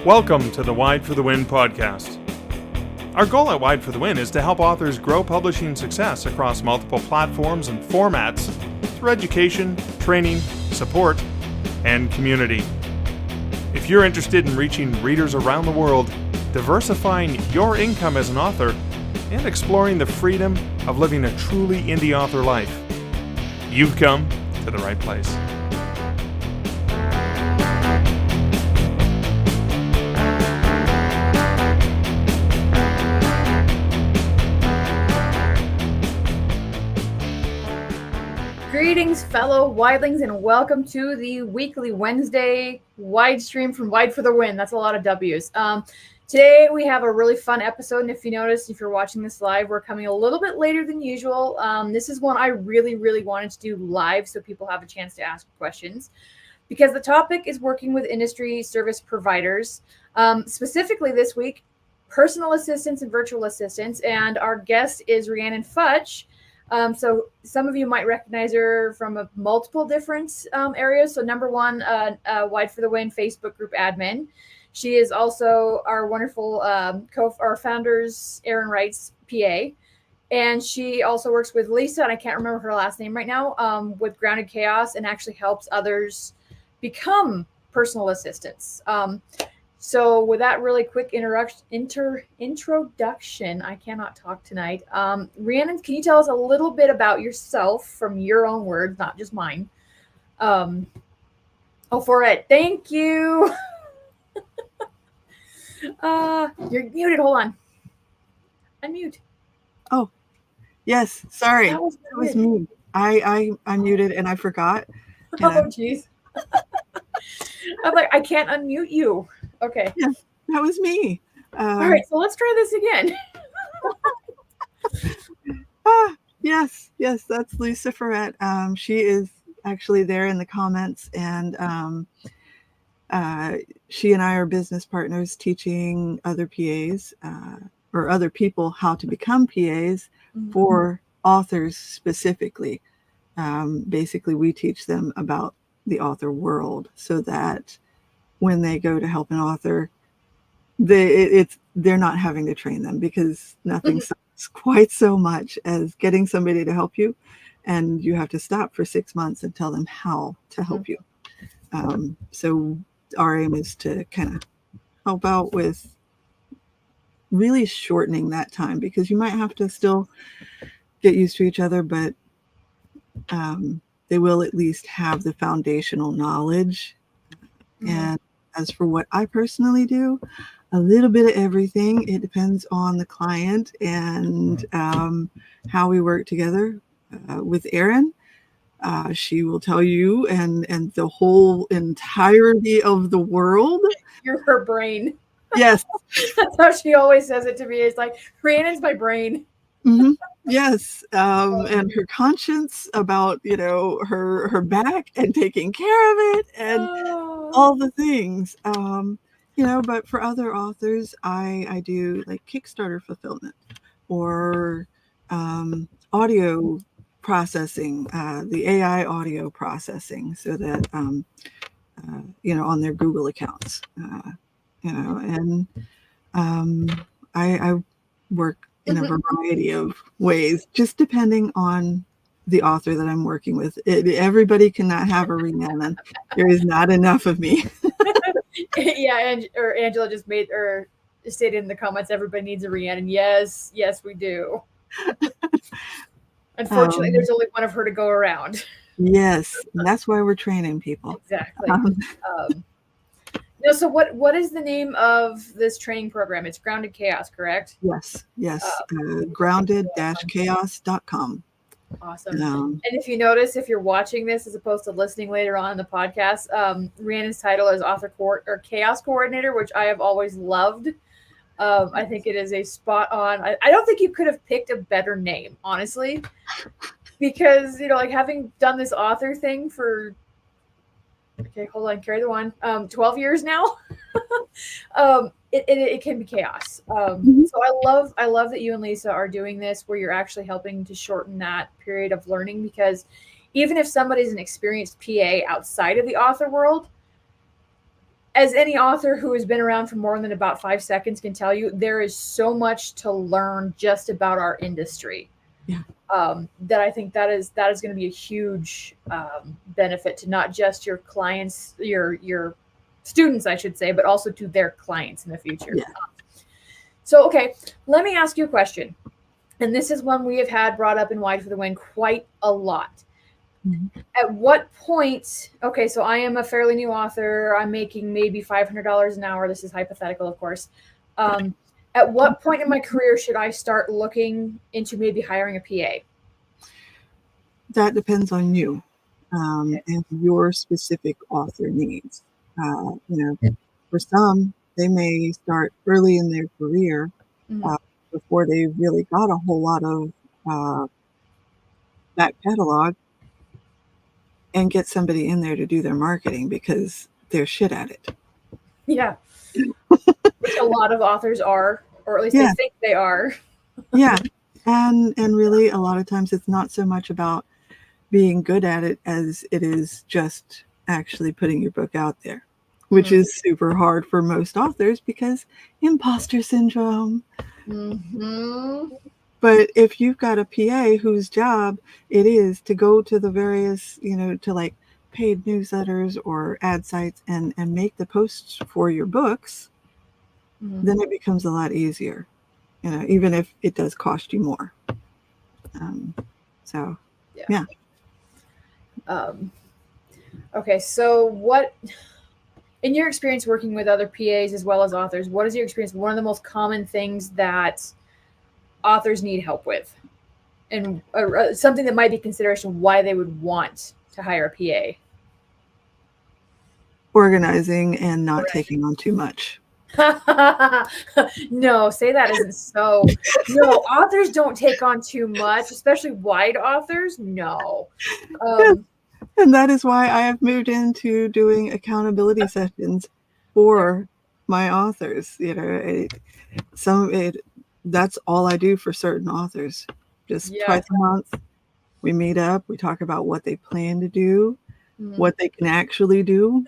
Welcome to the Wide for the Win podcast. Our goal at Wide for the Win is to help authors grow publishing success across multiple platforms and formats through education, training, support, and community. If you're interested in reaching readers around the world, diversifying your income as an author, and exploring the freedom of living a truly indie author life, you've come to the right place. Greetings, fellow Widelings, and welcome to the weekly Wednesday wide stream from Wide for the Win. That's a lot of W's. Today we have a really fun episode, and if you notice, if you're watching this live, we're coming a little bit later than usual. This is one I really wanted to do live so people have a chance to ask questions, because the topic is working with industry service providers. Specifically this week, personal assistants and virtual assistants, and our guest is Rhiannon Futch. So some of you might recognize her from multiple different areas. So number one, Wide for the Win Facebook group admin. She is also our wonderful our founders, Aaron Wright's PA. And she also works with Lisa, and I can't remember her last name right now, with Grounded Chaos, and actually helps others become personal assistants. So with that really quick introduction, I cannot talk tonight. Rhiannon, can you tell us a little bit about yourself from your own words, not just mine? For it. Thank you. You're muted. Hold on. Unmute. Oh, yes. Sorry. That was me. I muted and I forgot. Oh, jeez. I'm like, I can't unmute you. Okay. Yeah, that was me. All right, so let's try this again. Yes, that's Lisa Ferret. She is actually there in the comments, and she and I are business partners teaching other PAs or other people how to become PAs for authors specifically. Basically, we teach them about the author world so that when they go to help an author, they're not having to train them, because nothing sucks quite so much as getting somebody to help you, and you have to stop for 6 months and tell them how to help you. So our aim is to kind of help out with really shortening that time, because you might have to still get used to each other, but they will at least have the foundational knowledge. And as for what I personally do, a little bit of everything. It depends on the client and how we work together. With Erin, she will tell you and the whole entirety of the world. You're her brain. Yes. That's how she always says it to me. It's like, Rhiannon's my brain. Mm-hmm. Yes. And her conscience about, her back and taking care of it and all the things. But for other authors, I do like Kickstarter fulfillment or audio processing, the AI audio processing, so that, on their Google accounts, and I work in a variety of ways, just depending on the author that I'm working with. Everybody cannot have a Rhiannon. There is not enough of me. Yeah, Angela just stated in the comments, everybody needs a Rhiannon. Yes, we do. Unfortunately, there's only one of her to go around. Yes, and that's why we're training people. Exactly. So what is the name of this training program? It's Grounded Chaos, correct? Yes. Grounded-chaos.com. Awesome. And if you notice, if you're watching this as opposed to listening later on in the podcast, Rhiannon's title is Chaos Coordinator, which I have always loved. I think it is a spot on. I don't think you could have picked a better name, honestly, because, having done this author thing for, okay, hold on, carry the one, 12 years now, it can be chaos. So I love that you and Lisa are doing this, where you're actually helping to shorten that period of learning, because even if somebody's an experienced PA outside of the author world, as any author who has been around for more than about 5 seconds can tell you, there is so much to learn just about our industry. Yeah. That I think that is going to be a huge benefit to not just your clients, your students, I should say, but also to their clients in the future. Yeah. So, okay, let me ask you a question. And this is one we have had brought up in Wide for the Win quite a lot. Mm-hmm. At what point, okay, so I am a fairly new author. I'm making maybe $500 an hour. This is hypothetical, of course. At what point in my career should I start looking into maybe hiring a PA? That depends on you and your specific author needs. For some, they may start early in their career before they really got a whole lot of back catalog, and get somebody in there to do their marketing because they're shit at it. Yeah. Which a lot of authors are, or at least they think they are. Yeah. And really a lot of times it's not so much about being good at it as it is just actually putting your book out there, which is super hard for most authors because imposter syndrome. But if you've got a PA whose job it is to go to the various, to like paid newsletters or ad sites and make the posts for your books, then it becomes a lot easier, even if it does cost you more. Yeah. Okay, so what, in your experience working with other PAs as well as authors, what is your experience? One of the most common things that authors need help with, and something that might be consideration why they would want to hire a PA? Organizing and not taking on too much. No, say that isn't so. No, authors don't take on too much, especially wide authors. No. And that is why I have moved into doing accountability sessions for my authors. That's all I do for certain authors. Just twice a month, we meet up, we talk about what they plan to do, what they can actually do.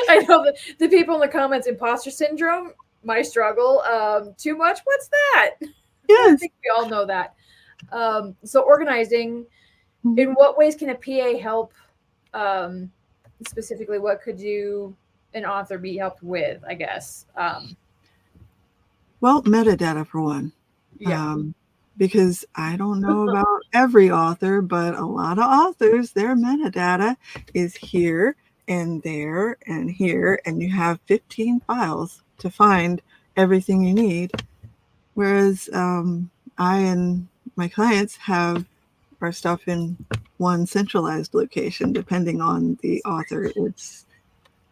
I know the people in the comments, imposter syndrome, my struggle. Too much? What's that? Yes. I think we all know that. So organizing, in what ways can a PA help? Specifically, what could an author be helped with, I guess? Well, metadata for one. Because I don't know about every author, but a lot of authors, their metadata is here and there and here, and you have 15 files to find everything you need. Whereas I and my clients have our stuff in one centralized location, depending on the author. It's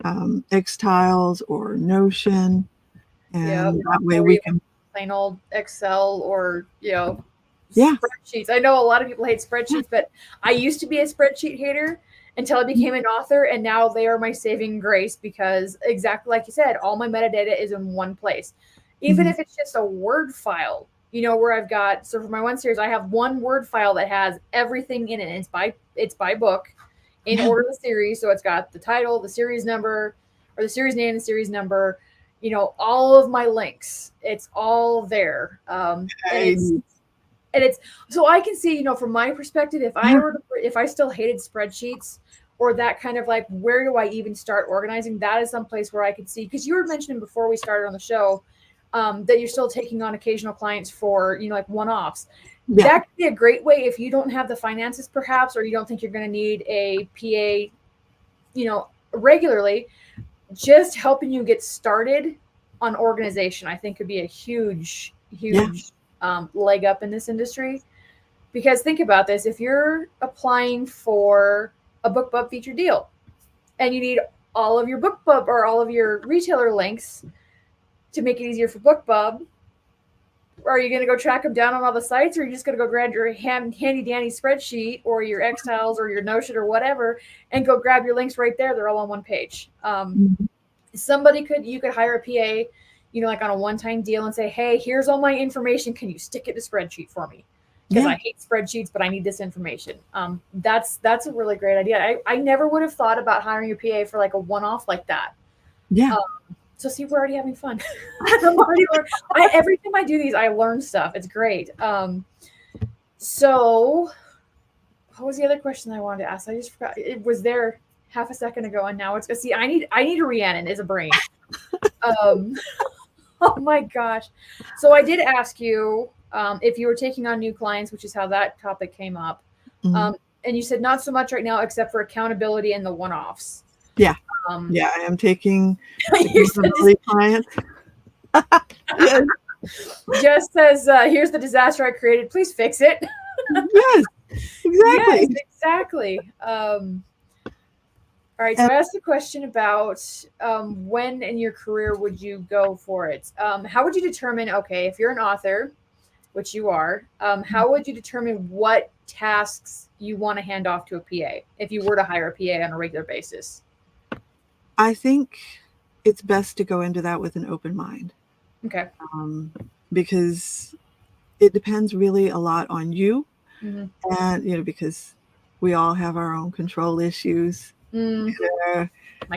Xtiles or Notion, and that way we can plain old Excel or spreadsheets. I know a lot of people hate spreadsheets, but I used to be a spreadsheet hater until I became an author, and now they are my saving grace because, exactly like you said, all my metadata is in one place. Even if it's just a Word file, where I've got, so for my one series, I have one Word file that has everything in it. And it's by book in order of the series. So it's got the title, the series number, or the series name, the series number, all of my links. It's all there. And it's so I can see, from my perspective, if I still hated spreadsheets or that kind of like, where do I even start organizing? That is some place where I could see, because you were mentioning before we started on the show, that you're still taking on occasional clients for, like one-offs. Yeah. That could be a great way if you don't have the finances perhaps, or you don't think you're going to need a PA, regularly. Just helping you get started on organization, I think, could be a huge leg up in this industry. Because think about this, if you're applying for a BookBub feature deal and you need all of your BookBub or all of your retailer links to make it easier for BookBub, are you going to go track them down on all the sites, or are you just going to go grab your handy dandy spreadsheet or your Xtiles or your Notion or whatever and go grab your links right there? They're all on one page. You could hire a PA, like on a one-time deal and say, hey, here's all my information. Can you stick it to spreadsheet for me? because Yeah. I hate spreadsheets, but I need this information. That's a really great idea. I never would have thought about hiring a PA for like a one-off like that. Yeah. So see, we're already having fun. Every time I do these, I learn stuff. It's great. So what was the other question I wanted to ask? I just forgot. It was there half a second ago, and now it's see. I need a Rhiannon as a brain. Oh my gosh. So I did ask you if you were taking on new clients, which is how that topic came up. Mhm. And you said not so much right now, except for accountability and the one-offs. Yeah. Um, Yeah. I am taking You said accountability clients. Yes. just says, here's the disaster I created. Please fix it. Yes. Exactly. Yes, exactly. All right, so I asked a question about when in your career would you go for it? How would you determine, okay, if you're an author, which you are, how would you determine what tasks you want to hand off to a PA if you were to hire a PA on a regular basis? I think it's best to go into that with an open mind. Okay. Because it depends really a lot on you. Mm-hmm. And, because we all have our own control issues. My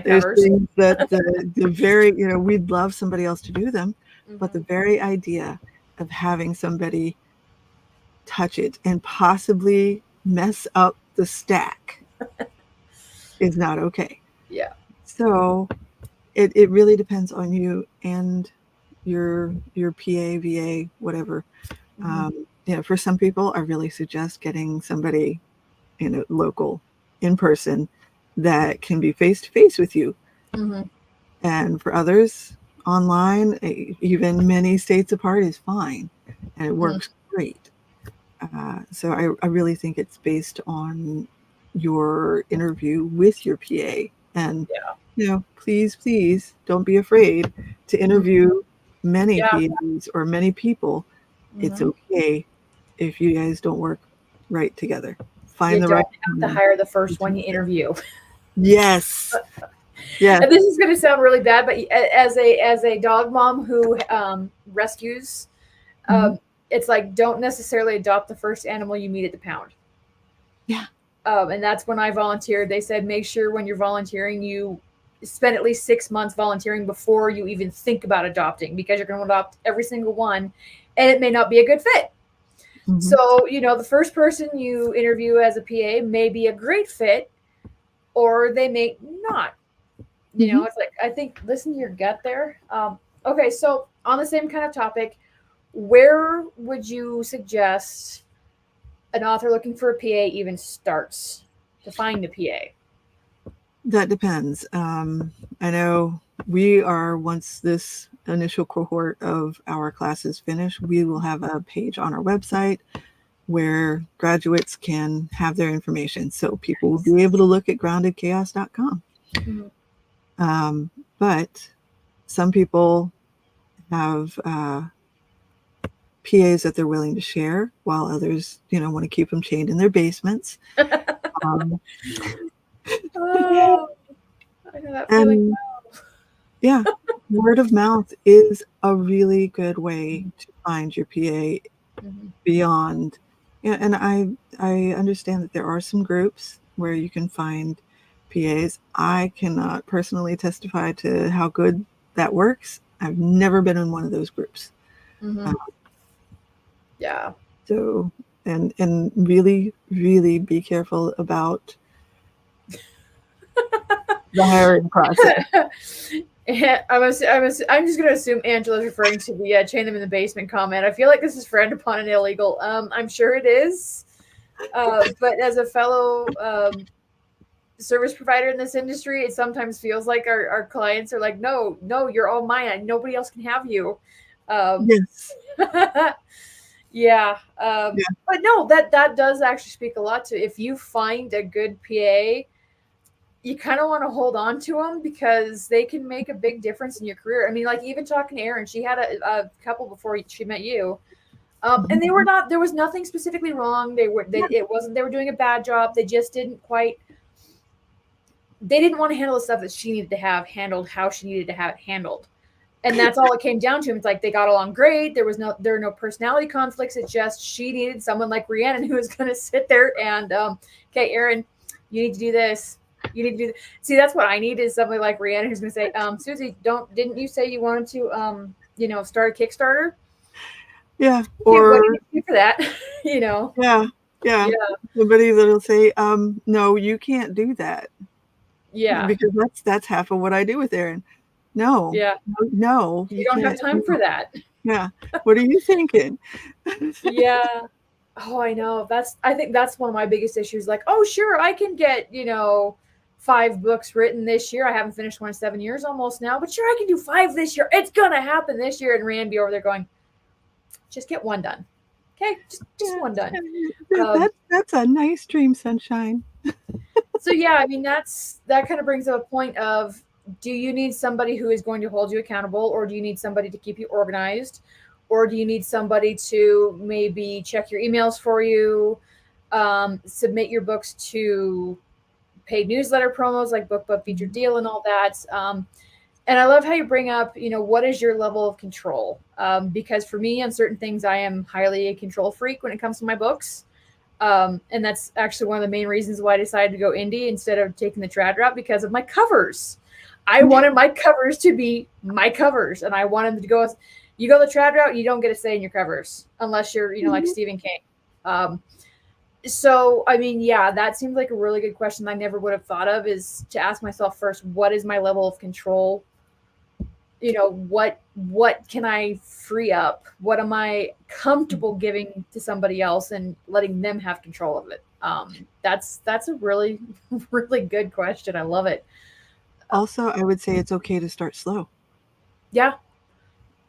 There's covers. things that the very, we'd love somebody else to do them, but the very idea of having somebody touch it and possibly mess up the stack is not okay. Yeah. So it really depends on you and your PA, VA, whatever. For some people, I really suggest getting somebody, local, in person, that can be face to face with you. And for others, online, even many states apart, is fine, and it works great. So I really think it's based on your interview with your PA, and please don't be afraid to interview many PAs or many people. It's okay if you guys don't work right together. Find the right. You don't have to hire the first one you interview. Yes. Yeah. And this is going to sound really bad, but as a dog mom who rescues, it's like, don't necessarily adopt the first animal you meet at the pound. Yeah. And that's when I volunteered. They said, make sure when you're volunteering, you spend at least 6 months volunteering before you even think about adopting, because you're going to adopt every single one, and it may not be a good fit. So, the first person you interview as a PA may be a great fit, or they may not. It's like, I think, listen to your gut there. Okay, so on the same kind of topic, where would you suggest an author looking for a PA even starts to find a PA? That depends. I know we are, once this initial cohort of our classes finish, we will have a page on our website where graduates can have their information. So people will be able to look at groundedchaos.com. But some people have PAs that they're willing to share, while others, want to keep them chained in their basements. Oh, I know that feeling. Yeah, word of mouth is a really good way to find your PA beyond. And I understand that there are some groups where you can find PAs. I cannot personally testify to how good that works. I've never been in one of those groups. Yeah. So, and really, really be careful about the hiring process. I'm just going to assume Angela's referring to the chain them in the basement comment. I feel like this is frowned upon and illegal. I'm sure it is. But as a fellow service provider in this industry, it sometimes feels like our clients are like, no, you're all mine. Nobody else can have you. Yes. Yeah. But no, that does actually speak a lot to, if you find a good PA, you kind of want to hold on to them, because they can make a big difference in your career. I mean, like, even talking to Erin, she had a couple before she met you. And they were not, there was nothing specifically wrong. They were doing a bad job. They just didn't want to handle the stuff that she needed to have handled how she needed to have it handled. And that's all it came down to. It's like they got along great. There were no personality conflicts. It's just she needed someone like Rhiannon who was going to sit there and, okay, Aaron, you need to do this. You need to do this. See, that's what I need is somebody like Rhiannon who's going to say, Susie, didn't you say you wanted to, start a Kickstarter? Yeah. Or what do you do for that? Yeah. Somebody that'll say, no, you can't do that. Yeah. Because that's half of what I do with Aaron. No. Yeah. No. You don't have time for that. Yeah. What are you thinking? Yeah. Oh, I know. I think that's one of my biggest issues. Like, oh, sure, I can get, 5 books written this year. I haven't finished one in 7 years almost now, but sure, I can do 5 this year. It's going to happen this year. And Rand be over there going, just get one done. Okay. Just one done. That's a nice dream, sunshine. So yeah, I mean, that kind of brings up a point of, do you need somebody who is going to hold you accountable, or do you need somebody to keep you organized, or do you need somebody to maybe check your emails for you, submit your books to paid newsletter promos like BookBub Featured Deal and all that. And I love how you bring up, what is your level of control? Because for me, on certain things, I am highly a control freak when it comes to my books. And that's actually one of the main reasons why I decided to go indie instead of taking the trad route, because of my covers. I wanted my covers to be my covers, and I wanted them to go. You go the trad route, you don't get a say in your covers unless you're, like Stephen King. So, I mean, yeah, that seems like a really good question I never would have thought of, is to ask myself first, what is my level of control? What can I free up? What am I comfortable giving to somebody else and letting them have control of it? That's a really, really good question. I love it. Also, I would say it's okay to start slow. Yeah.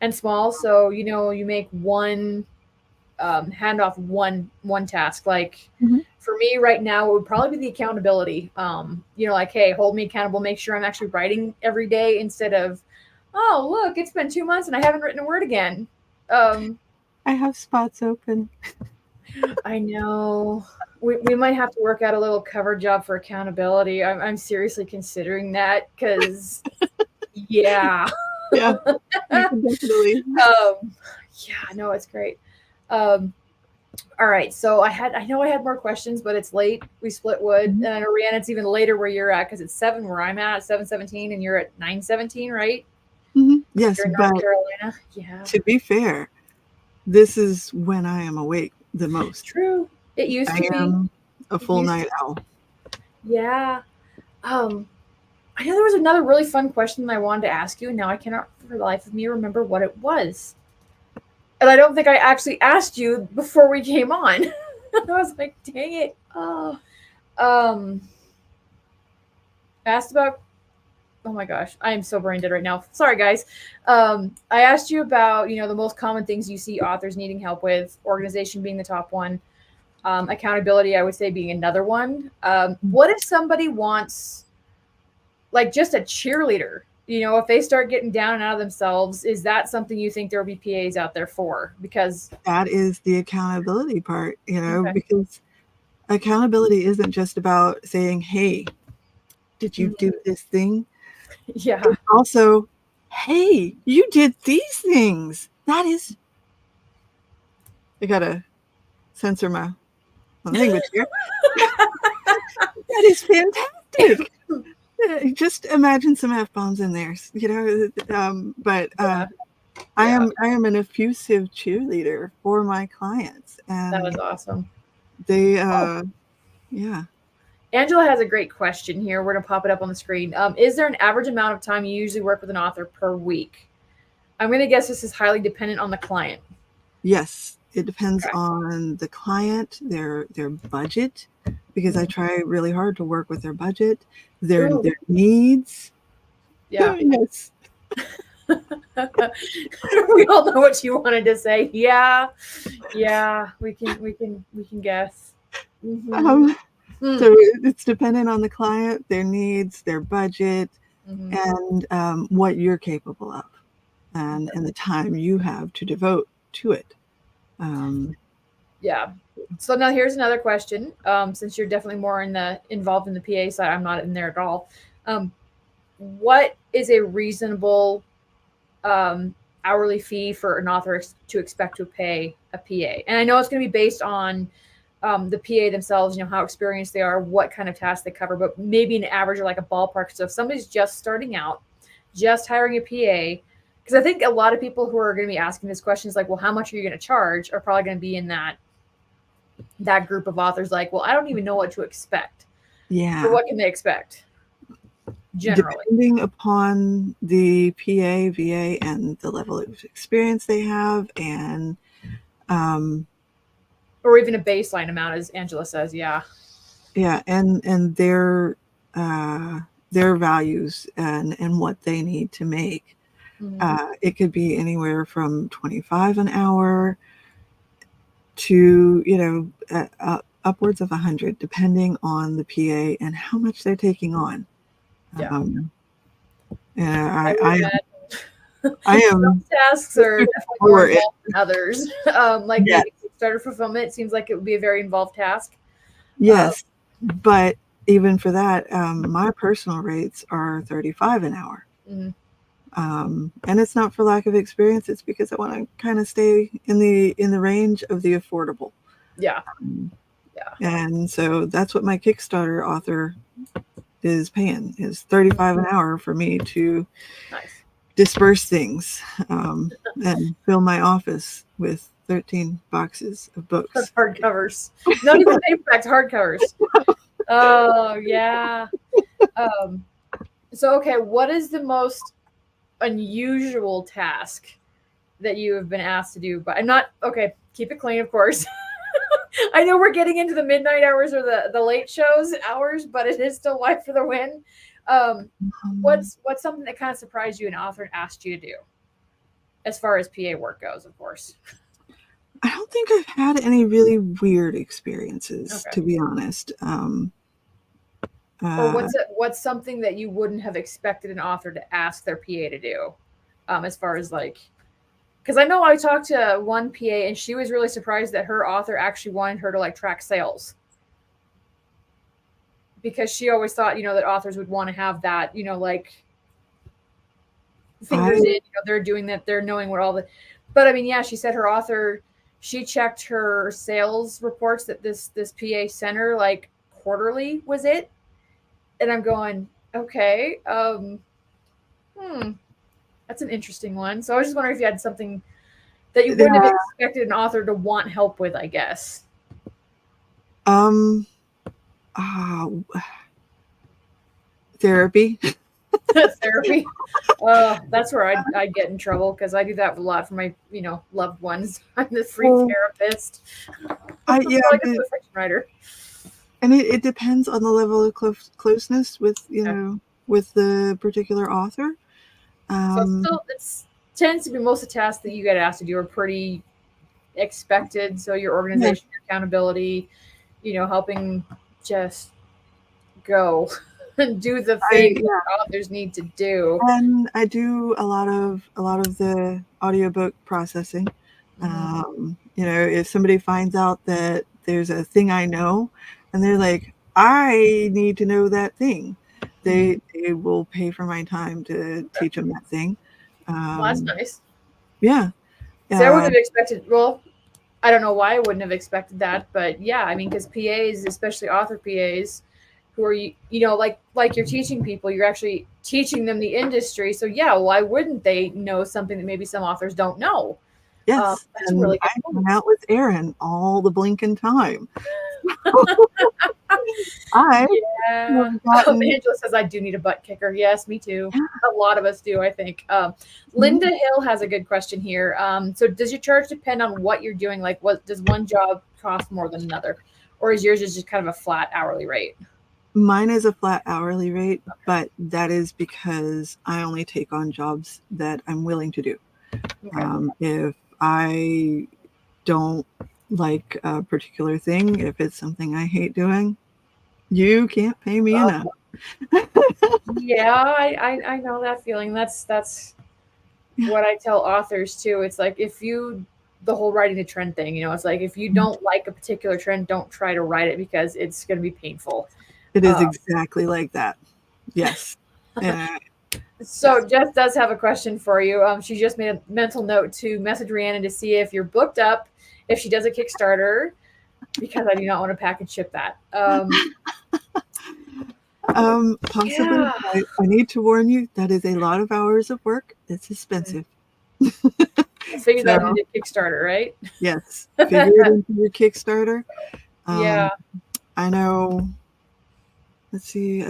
And small. So, you make one hand off one task. Like for me right now, it would probably be the accountability. Like, hey, hold me accountable, make sure I'm actually writing every day instead of, oh, look, it's been 2 months and I haven't written a word again. I have spots open. I know. We might have to work out a little cover job for accountability. I'm seriously considering that because, yeah. Yeah, definitely. Yeah, no, it's great. All right, so I know I had more questions, but it's late. We split wood, and I know, Rhiannon, it's even later where you're at because it's 7 where I'm at 7:17, and you're at 9:17, right? Yes, you're in North Carolina. Yeah. To be fair, this is when I am awake the most. True. It used to be. I am a full night owl. Yeah. I know there was another really fun question that I wanted to ask you, and now I cannot for the life of me remember what it was. And I don't think I actually asked you before we came on. I was like, dang it. Oh. Asked about, oh my gosh, I am so brain dead right now. Sorry, guys. I asked you about, the most common things you see authors needing help with, organization being the top one, accountability, I would say, being another one. What if somebody wants, like, just a cheerleader? If they start getting down and out of themselves, is that something you think there will be PAs out there for? Because that is the accountability part, because accountability isn't just about saying, hey, did you do this thing? Yeah. It's also, hey, you did these things. That is, I gotta censor my language here. That is fantastic. Just imagine some F-bombs in there, but I am an effusive cheerleader for my clients, and that was awesome. They yeah. Angela has a great question here. We're gonna pop it up on the screen. Is there an average amount of time you usually work with an author per week? I'm gonna guess this is highly dependent on the client. Yes, it depends on the client, their budget, because I try really hard to work with their budget, their needs. Yeah. Yes. We all know what you wanted to say. Yeah. We can guess. So it's dependent on the client, their needs, their budget, and what you're capable of, and the time you have to devote to it. Yeah. So now here's another question. Since you're definitely more involved in the PA side, I'm not in there at all. What is a reasonable hourly fee for an author to expect to pay a PA. And I know it's going to be based on the PA themselves, how experienced they are, what kind of tasks they cover, but maybe an average or like a ballpark. So if somebody's just starting out, just hiring a PA, because I think a lot of people who are going to be asking this question is like, well, how much are you going to charge, are probably going to be in that group of authors like, well, I don't even know what to expect. Yeah. So what can they expect? Generally, depending upon the PA, VA, and the level of experience they have, and or even a baseline amount, as Angela says. Yeah, and their values and what they need to make. It could be anywhere from $25 an hour to upwards of $100, depending on the PA and how much they're taking on. Yeah. And I am. Some tasks are definitely more involved than others. Like maybe Kickstarter fulfillment, it seems like it would be a very involved task. Yes, but even for that, my personal rates are $35 an hour. And it's not for lack of experience; it's because I want to kind of stay in the range of the affordable. Yeah. And so that's what my Kickstarter author is paying, is $35 an hour for me to disperse things and fill my office with 13 boxes of books. Hardcovers. Not even paperbacks, hardcovers. Oh, yeah. So, okay, what is the most unusual task that you have been asked to do? But I'm not, okay, keep it clean, of course. I know we're getting into the midnight hours or the late shows hours, but it is still Wide for the Win. What's something that kind of surprised you an author asked you to do, as far as PA work goes, of course? I don't think I've had any really weird experiences, to be honest. Or what's something that you wouldn't have expected an author to ask their PA to do, as far as like, because I know I talked to one PA and she was really surprised that her author actually wanted her to like track sales, because she always thought, that authors would want to have that, like fingers in, they're doing that, they're knowing what all the, but I mean, yeah, she said her author, she checked her sales reports that this PA sent her like quarterly was it. And I'm going, okay, that's an interesting one. So I was just wondering if you had something that you wouldn't have expected an author to want help with, I guess. Therapy. Therapy. That's where I get in trouble, because I do that a lot for my, loved ones. I'm the free therapist. I'm like a fiction writer. And it depends on the level of closeness with, with the particular author. So it tends to be most of the tasks that you get asked to do are pretty expected. So your organization, your accountability, helping just go and do the thing that authors need to do. And I do a lot of the audiobook processing. If somebody finds out that there's a thing I know, and they're like, I need to know that thing, they will pay for my time to teach them that thing. Well, that's nice. Yeah. So I wouldn't have expected, well, I don't know why I wouldn't have expected that, but yeah, I mean, because PAs, especially author PAs, who are, like you're teaching people, you're actually teaching them the industry. So yeah, why wouldn't they know something that maybe some authors don't know? Yes, that's really good. I hang out with Erin all the blinking time. Angela says I do need a butt kicker. Yes, me too. A lot of us do, I think. Linda Hill has a good question here. So does your charge depend on what you're doing? Like, what does one job cost more than another, or is yours just kind of a flat hourly rate? Mine is a flat hourly rate, but that is because I only take on jobs that I'm willing to do. If I don't like a particular thing, if it's something I hate doing, you can't pay me enough. Yeah, I know that feeling. That's what I tell authors too. It's like, the whole writing the trend thing, it's like, if you don't like a particular trend, don't try to write it, because it's going to be painful. It is exactly like that. Yes. So Jess does have a question for you. She just made a mental note to message Rhiannon to see if you're booked up, if she does a Kickstarter, because I do not want to package ship that. Possibly. Yeah. I need to warn you, that is a lot of hours of work. It's expensive. Figure that into Kickstarter, right? Yes. Figure it into your Kickstarter. Yeah. I know. Let's see.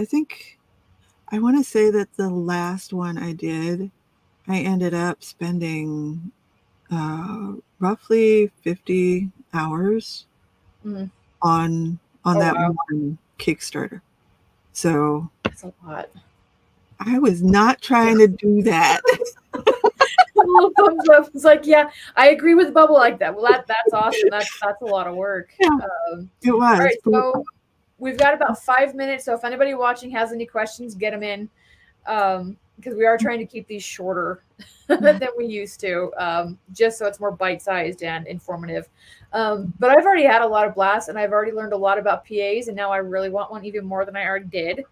I want to say that the last one I did, I ended up spending roughly 50 hours on that one Kickstarter. So that's a lot. I was not trying to do that. A little thumbs up. It's like, yeah, I agree with Bubble like that. Well, that's awesome. That's a lot of work. Yeah, it was. All right, so we've got about 5 minutes. So if anybody watching has any questions, get them in, because we are trying to keep these shorter than we used to, just so it's more bite-sized and informative. But I've already had a lot of blasts, and I've already learned a lot about PAs, and now I really want one even more than I already did.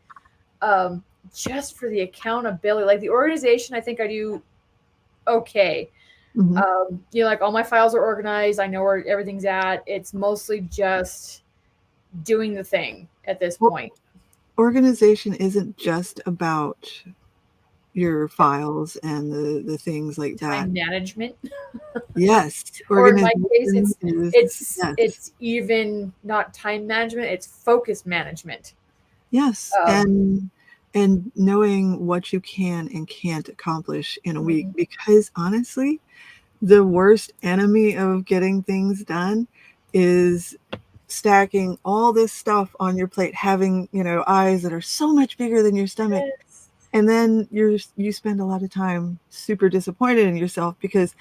Just for the accountability, like the organization, I think I do okay. Like all my files are organized. I know where everything's at. It's mostly just doing the thing at this point. Organization isn't just about your files and the things like that. Time management. Yes. Or in my case, it's even not time management. It's focus management. Yes. And knowing what you can and can't accomplish in a week, because honestly, the worst enemy of getting things done is stacking all this stuff on your plate, having, eyes that are so much bigger than your stomach. Yes. And then you spend a lot of time super disappointed in yourself because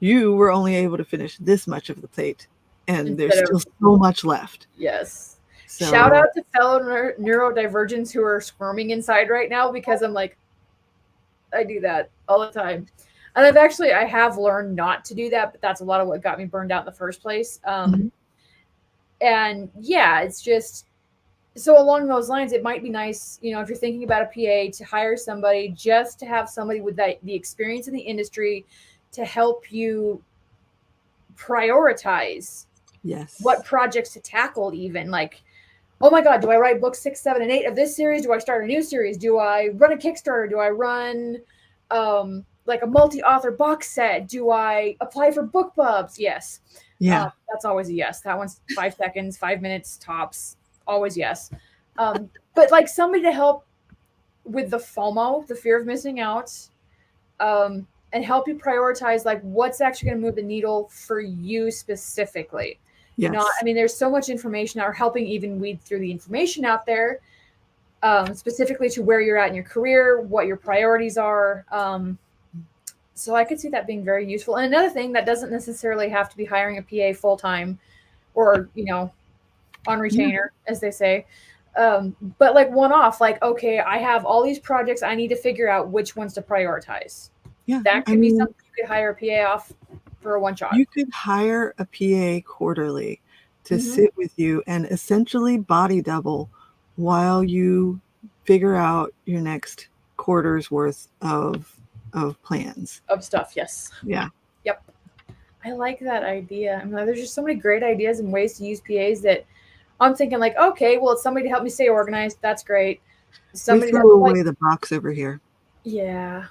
you were only able to finish this much of the plate and there's still so much left. Yes. So, shout out to fellow neurodivergents who are squirming inside right now, because I'm like, I do that all the time. And I have learned not to do that, but that's a lot of what got me burned out in the first place. And yeah, it's just, so along those lines, it might be nice, if you're thinking about a PA, to hire somebody, just to have somebody with the experience in the industry to help you prioritize what projects to tackle, even like, oh my God, do I write books 6, 7, and 8 of this series? Do I start a new series? Do I run a Kickstarter? Do I run like a multi-author box set? Do I apply for BookBubs? Yes. Yeah. That's always a yes. That one's 5 seconds, 5 minutes tops. Always yes. But like somebody to help with the FOMO, the fear of missing out, and help you prioritize like what's actually going to move the needle for you specifically. Yes. There's so much information, or helping even weed through the information out there, specifically to where you're at in your career, what your priorities are. So I could see that being very useful. And another thing, that doesn't necessarily have to be hiring a PA full-time or, on retainer, as they say. But like one-off, like, okay, I have all these projects. I need to figure out which ones to prioritize. Yeah. That could be something you could hire a PA off for a one-shot. You could hire a PA quarterly to sit with you and essentially body double while you figure out your next quarter's worth of plans. Of stuff, yes. Yeah. Yep. I like that idea. There's just so many great ideas and ways to use PAs that I'm thinking like, okay, well, it's somebody to help me stay organized. That's great. Somebody we threw away the box over here. Yeah.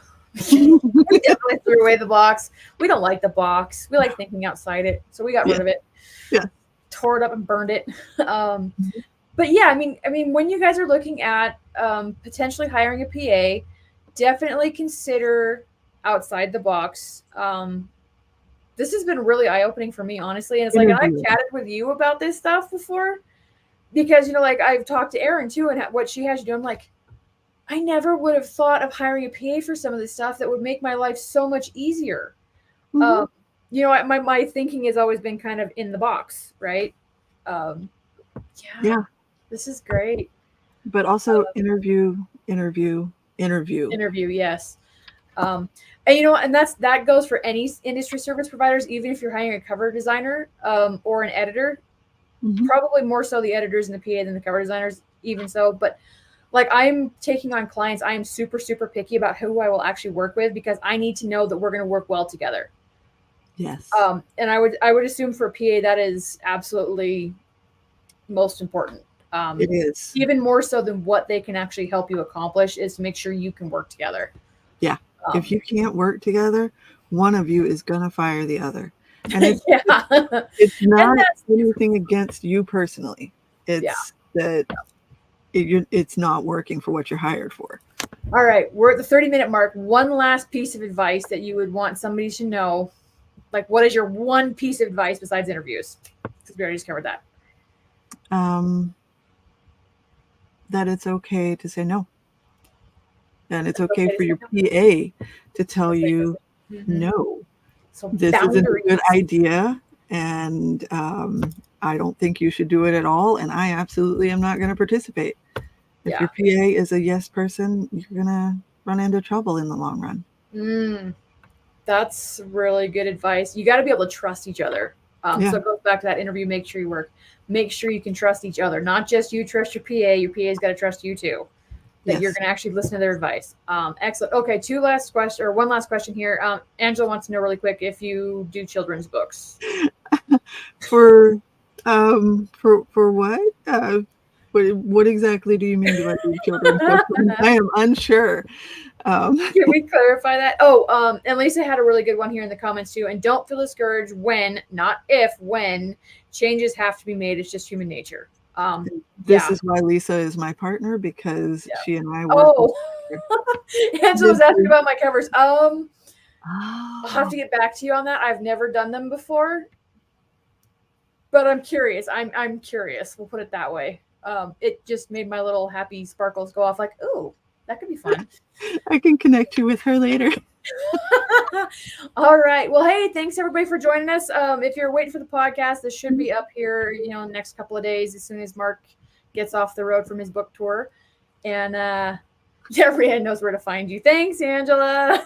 We definitely threw away the box. We don't like the box. We like thinking outside it. So we got rid of it. Yeah. Tore it up and burned it. But yeah, when you guys are looking at potentially hiring a PA, definitely consider outside the box. This has been really eye-opening for me, honestly. And it's like, I've chatted with you about this stuff before, because, like I've talked to Erin too, and what she has you do. I'm like, I never would have thought of hiring a PA for some of this stuff that would make my life so much easier. My thinking has always been kind of in the box, right? Yeah. This is great. But also interview. Yes. And that goes for any industry service providers, even if you're hiring a cover designer or an editor. Probably more so the editors and the PA than the cover designers, even so. But like I'm taking on clients, I am super, super picky about who I will actually work with because I need to know that we're going to work well together. Yes. And I would assume for a PA that is absolutely most important. It is. Even more so than what they can actually help you accomplish is to make sure you can work together. Yeah. If you can't work together, one of you is going to fire the other. And it's, it's not anything against you personally. It's that it's not working for what you're hired for. All right. We're at the 30-minute mark. One last piece of advice that you would want somebody to know. Like, what is your one piece of advice besides interviews? Because we already just covered that. That it's okay to say no. And it's okay for your PA to tell you no. So this isn't a good idea, and I don't think you should do it at all, and I absolutely am not going to participate. If your PA is a yes person, you're going to run into trouble in the long run. That's really good advice. You got to be able to trust each other. So it goes back to that interview, make sure you work. Make sure you can trust each other. Not just you trust your PA's got to trust you too. That you're going to actually listen to their advice. Excellent. Okay, one last question here. Angela wants to know really quick if you do children's books. For what? What exactly do you mean by doing children's books? I am unsure. Can we clarify that? Oh, and Lisa had a really good one here in the comments too. And don't feel discouraged when, not if, when changes have to be made. It's just human nature. This is why Lisa is my partner, because she and I work. Angela's asking about my covers. I'll have to get back to you on that. I've never done them before, but I'm curious. I'm curious. We'll put it that way. It just made my little happy sparkles go off like, ooh, that could be fun. I can connect you with her later. All right. Well, hey, thanks everybody for joining us. If you're waiting for the podcast, this should be up here, in the next couple of days as soon as Mark gets off the road from his book tour. And Rhiannon knows where to find you. Thanks, Angela.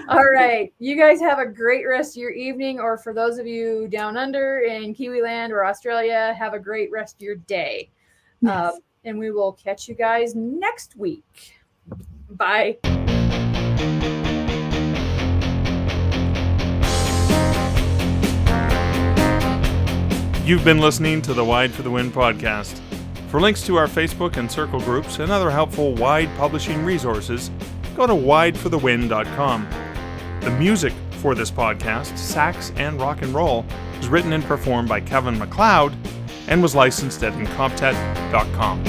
All right. You guys have a great rest of your evening, or for those of you down under in Kiwiland or Australia, have a great rest of your day. Yes. And we will catch you guys next week. Bye. You've been listening to the Wide for the Win podcast. For links to our Facebook and Circle groups and other helpful Wide publishing resources, go to wideforthewin.com. The music for this podcast, Sax and Rock and Roll, was written and performed by Kevin MacLeod and was licensed at incomptet.com.